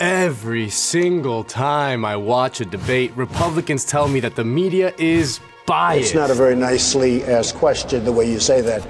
Every single time I watch a debate, Republicans tell me that the media is biased. It's not a very nicely asked question, the way you say that.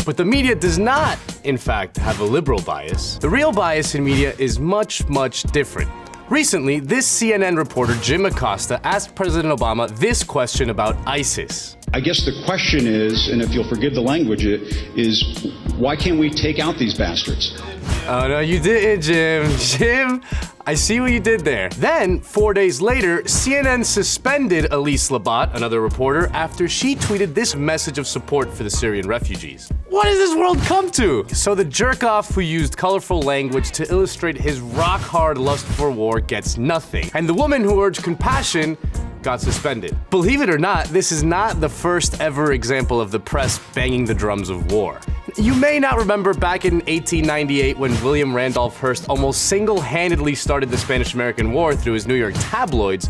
But the media does not, in fact, have a liberal bias. The real bias in media is much, much different. Recently, this CNN reporter, Jim Acosta, asked President Obama this question about ISIS. I guess the question is, and if you'll forgive the language, is why can't we take out these bastards? Oh, no, you didn't, Jim. Jim, I see what you did there. Then, 4 days later, CNN suspended Elise Labat, another reporter, after she tweeted this message of support for the Syrian refugees. What has this world come to? So the jerk-off who used colorful language to illustrate his rock-hard lust for war gets nothing. And the woman who urged compassion got suspended. Believe it or not, this is not the first ever example of the press banging the drums of war. You may not remember back in 1898 when William Randolph Hearst almost single-handedly started the Spanish-American War through his New York tabloids,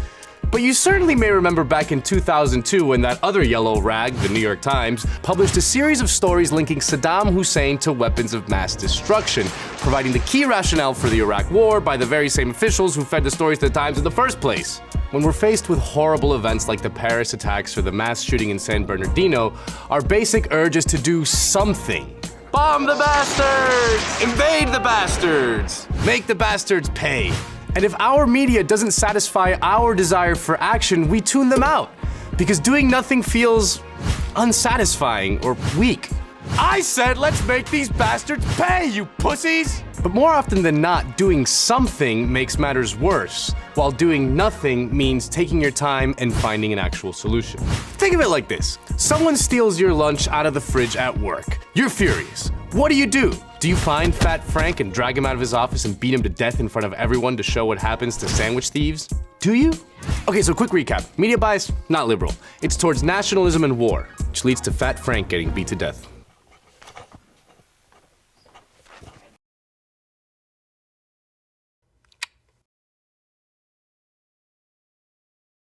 but you certainly may remember back in 2002 when that other yellow rag, the New York Times, published a series of stories linking Saddam Hussein to weapons of mass destruction, providing the key rationale for the Iraq War by the very same officials who fed the stories to the Times in the first place. When we're faced with horrible events like the Paris attacks or the mass shooting in San Bernardino, our basic urge is to do something. Bomb the bastards! Invade the bastards! Make the bastards pay. And if our media doesn't satisfy our desire for action, we tune them out. Because doing nothing feels unsatisfying or weak. I said let's make these bastards pay, you pussies! But more often than not, doing something makes matters worse, while doing nothing means taking your time and finding an actual solution. Think of it like this. Someone steals your lunch out of the fridge at work. You're furious. What do? Do you find Fat Frank and drag him out of his office and beat him to death in front of everyone to show what happens to sandwich thieves? Do you? Okay, so quick recap. Media bias, not liberal. It's towards nationalism and war, which leads to Fat Frank getting beat to death.